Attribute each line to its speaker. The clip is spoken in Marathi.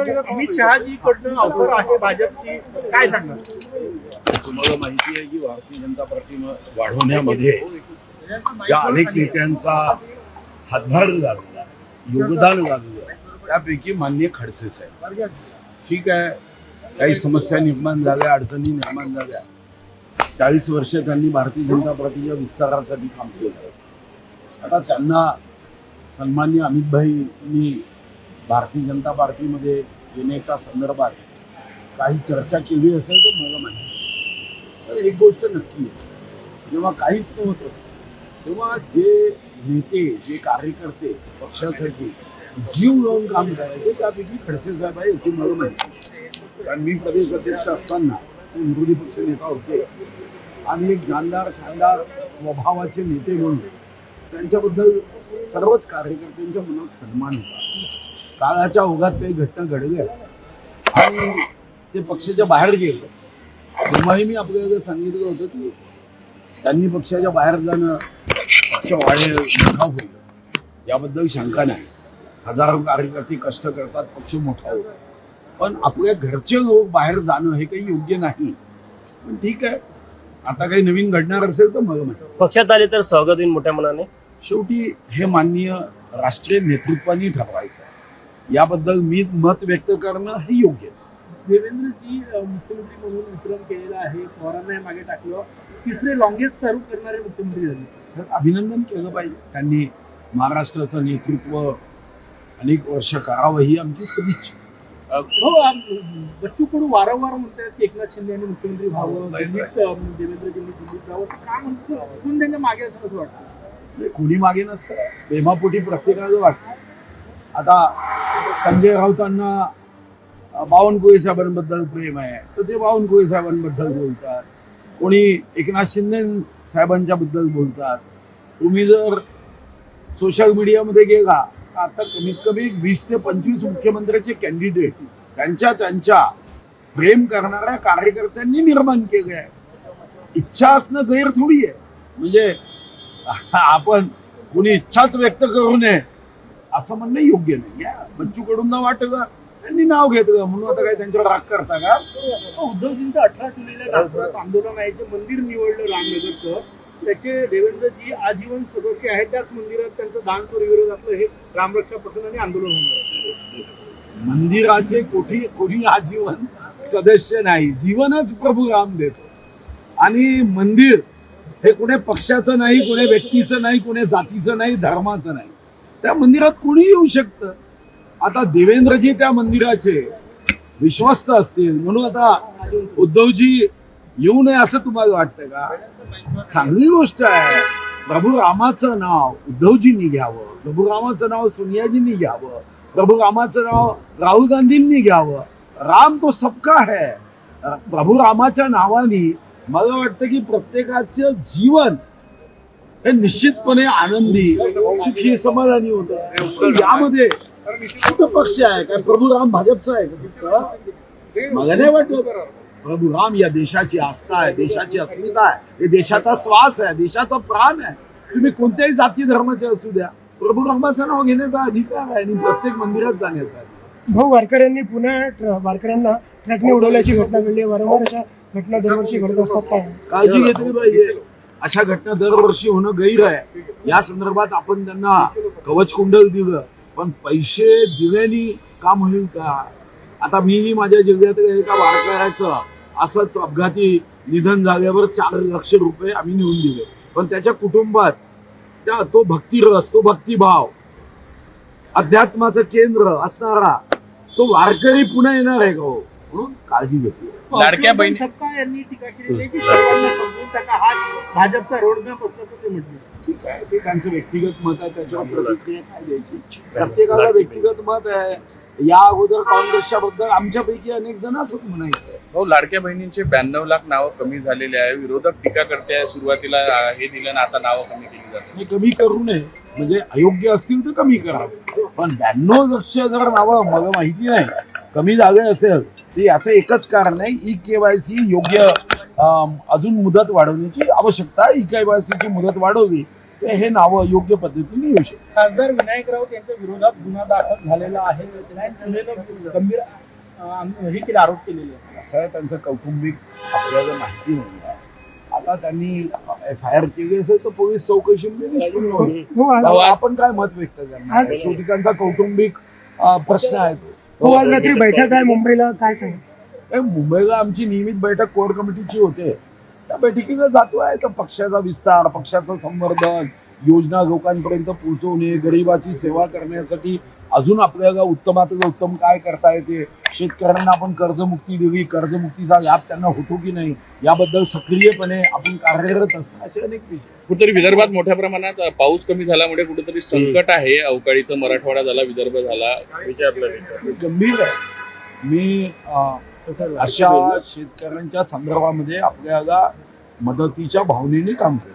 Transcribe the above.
Speaker 1: अमित शहाजीकडनं ऑफर आहे भाजपची, काय सांगणार?
Speaker 2: तुम्हाला माहिती आहे की भारतीय जनता पार्टी वाढवण्यामध्ये ज्या अनेक नेत्यांचा हातभार लागला, योगदान लागलं, त्यापैकी माननीय खडसे साहेब. ठीक आहे, काही समस्या निर्माण झाल्या, अडचणी निर्माण झाल्या. 40 वर्ष त्यांनी भारतीय जनता पार्टीच्या विस्तारासाठी काम केलं. आता त्यांना सन्माननीय अमितभाईंनी भारतीय जनता पार्टीमध्ये येण्याच्या संदर्भात काही चर्चा केली असेल तर मला माहिती. तर एक गोष्ट नक्की आहे, जेव्हा काहीच नव्हतं तेव्हा जे नेते, जे कार्यकर्ते पक्षासाठी जीव लावून काम करायचे, त्यापैकी खडसे साहेब आहे याची मला माहिती. कारण मी प्रदेश अध्यक्ष असताना विरोधी पक्ष नेता होते आणि एक जाणदार शानदार स्वभावाचे नेते म्हणून त्यांच्याबद्दल सर्वच कार्यकर्त्यांच्या मनात सन्मान होता. काळाच्या ओघात काही घटना घडल्या आणि ते पक्षाच्या बाहेर गेले, तेव्हाही मी आपल्याला सांगितलं होतं की त्यांनी पक्षाच्या बाहेर जाणं पक्ष वाढेल, मोठा होईल, याबद्दल शंका नाही. हजारो कार्यकर्ते कष्ट करतात, पक्ष मोठा होतो. पण आपल्या घरचे लोक बाहेर जाणं हे काही योग्य नाही. पण ठीक आहे, आता काही नवीन घडणार असेल तर मला माहिती.
Speaker 3: पक्षात आले तर स्वागत होईल मोठ्या मनाने.
Speaker 2: शेवटी हे माननीय राष्ट्रीय नेतृत्वाने ठरवायचं. याबद्दल मी मत व्यक्त करणं हे योग्य आहे.
Speaker 1: देवेंद्रजी मुख्यमंत्री म्हणून विक्रम केलेला आहे, पवारांना मागे टाकलं, तिसरे लॉंगेस्ट सर्व करणारे मुख्यमंत्री झाले.
Speaker 2: तर अभिनंदन केलं पाहिजे. त्यांनी महाराष्ट्राचं नेतृत्व अनेक वर्ष करावं ही आमची सदिच्छा.
Speaker 1: हो, बच्चू कडू वारंवार म्हणतात की एकनाथ शिंदे यांनी मुख्यमंत्री व्हावं, देवेंद्रजींनी दिल्लीत जावं, असं का म्हणतो? कोण त्यांच्या मागे असं कसं वाटतं?
Speaker 2: कोणी मागे नसतं, प्रेमापोटी प्रत्येकाला वाटतं. आता संजय राऊतांना बावनकुळे साहेबांबद्दल प्रेम आहे तर ते बावनकुळे साहेबांबद्दल बोलतात, कोणी एकनाथ शिंदे साहेबांच्या बद्दल बोलतात. तुम्ही जर सोशल मीडियामध्ये गेला आता कमीत कमी 20 ते 25 मुख्यमंत्र्याचे कॅन्डिडेट त्यांच्या प्रेम करणाऱ्या कार्यकर्त्यांनी निर्माण केले आहे. इच्छा असणं गैर थोडी आहे. म्हणजे आपण कोणी इच्छाच व्यक्त करू नये असं म्हणणं योग्य नाही. बच्चू कडूंना वाटलं त्यांनी नाव घेतलं म्हणून आता काय त्यांच्यावर राग करता का?
Speaker 1: उद्धवजींचं 18 जुलैला नागपुरात आंदोलन आहे, जे मंदिर निवडलं रामनगरचं, त्याचे देवेंद्रजी आजीवन सदस्य आहेत. त्याच मंदिरात त्यांचं दानचोरी विरोधातलं हे रामरक्षा पथकाने आंदोलन होणार.
Speaker 2: मंदिराचे कोणी आजीवन सदस्य नाही, जीवनच प्रभू राम देतो. आणि मंदिर हे कुठे पक्षाचं नाही, कुठे व्यक्तीचं नाही, कुठे जातीचं नाही, धर्माचं नाही. त्या मंदिरात कोणी येऊ शकतं. आता देवेंद्रजी त्या मंदिराचे विश्वस्त असतील म्हणून आता उद्धवजी येऊ नये असं तुम्हाला वाटतं का? चांगली गोष्ट आहे. प्रभू रामाचं नाव उद्धवजींनी घ्यावं, प्रभू रामाचं नाव सोनियाजींनी घ्यावं, प्रभू रामाचं नाव राहुल गांधींनी घ्यावं. राम तो सबका है. प्रभू रामाच्या नावाने मला वाटतं की प्रत्येकाचं जीवन हे निश्चितपणे आनंदी, सुखी, समाधानी होतं. यामध्ये कुठं पक्ष आहे काय? प्रभू राम भाजपचा आहे? मला नाही वाटत. प्रभू राम या देशाची आस्था आहे, देशाची अस्मिता आहे, हे देशाचा श्वास आहे, देशाचा प्राण आहे. तुम्ही कोणत्याही जाती धर्माचे असू द्या, प्रभू रामाचं नाव घेण्याचा अधिकार आहे आणि प्रत्येक मंदिरात जाण्याचा आहे.
Speaker 4: भाऊ, वारकऱ्यांनी पुन्हा वारकऱ्यांना ट्रकने उडवल्याची घटना घडली. वारंवार अशा घटना दरवर्षी घडत असतात का?
Speaker 2: काळजी घेतली पाहिजे. अशा घटना दरवर्षी होणं गैर आहे. या संदर्भात आपण त्यांना कवच कुंडल दिलं, पण पैसे दिव्यानी काम होईल का? आता मीही माझ्या जिल्ह्यातल्या एका वारकऱ्याचं असंच अपघाती निधन झाल्यावर 4 लाख रुपये आम्ही नेऊन दिले. पण त्याच्या कुटुंबात तो भक्तिरस, तो भक्तिभाव, अध्यात्माचं केंद्र असणारा तो वारकरी पुन्हा येणार आहे का? हो, म्हणून काळजी घेतली.
Speaker 1: लाडक्या बहीण सप्ताह यांनी टीका केली आहे की सर्वांना समजून टाका, हा भाजपचा रोडमॅप असल्याचं ते म्हटलं.
Speaker 2: ठीक आहे, ते त्यांचं व्यक्तिगत मत आहे, त्याच्यावर प्रतिक्रिया काय द्यायची? प्रत्येकाला व्यक्तिगत मत आहे. या अगोदर काँग्रेसच्या बद्दल आमच्यापैकी अनेक जण असं म्हणायचं.
Speaker 5: भाऊ, लाडक्या बहिणींचे 92 लाख नावं कमी झालेले आहे. विरोधक टीका करते आहे, सुरुवातीला हे दिलं ना आता नावं कमी केली जातात.
Speaker 2: कमी करू नये, म्हणजे अयोग्य असतील तर कमी करावे. पण 92 लक्ष जर नावं मला माहिती नाही कमी झाले असेल तर याचं एकच कारण आहे, EKYC योग्य अजून मुदत वाढवण्याची आवश्यकता आहे. EKYC ची मुदत वाढवली तर हे नावं योग्य पद्धतीने येऊ शकतात.
Speaker 1: खासदार विनायक राऊत यांच्या विरोधात गुन्हा दाखल झालेला आहे. त्यांनी सुनेनं गंभीर हे केले, आरोप केलेले आहेत.
Speaker 2: असं आहे, त्यांचं कौटुंबिक आपल्याला माहिती नाही. आता त्यांनी FIR केली असेल तर पोलीस चौकशीमध्ये निष्पन्न होईल. त्यावर आपण काय मत व्यक्त करणार? शेवटी त्यांचा कौटुंबिक प्रश्न आहे तो.
Speaker 4: हो, आज रात्री बैठक आहे मुंबईला, काय सांगा?
Speaker 2: मुंबईला आमची नियमित बैठक कोर कमिटीची होते. त्या बैठकीला जातो आहे तर पक्षाचा विस्तार, पक्षाचं संवर्धन, योजना लोकांपर्यंत पोहोचवणे, गरिबाची सेवा करण्यासाठी अजून आपल्याला उत्तमातलं उत्तम काय करता येते, शेतकऱ्यांना आपण कर्जमुक्ती दिली, कर्जमुक्तीचा लाभ त्यांना होतो की नाही याबद्दल सक्रियपणे आपण कार्यरत असतो. असे अनेक विषय.
Speaker 5: कुठेतरी विदर्भात मोठ्या प्रमाणात पाऊस कमी झाल्यामुळे कुठेतरी संकट आहे. अवकाळीचं मराठवाडा झाला, विदर्भ झाला.
Speaker 2: गंभीर आहे. मी अशा शेतकऱ्यांच्या संदर्भामध्ये आपल्याला मदतीच्या भावनेने काम करतो.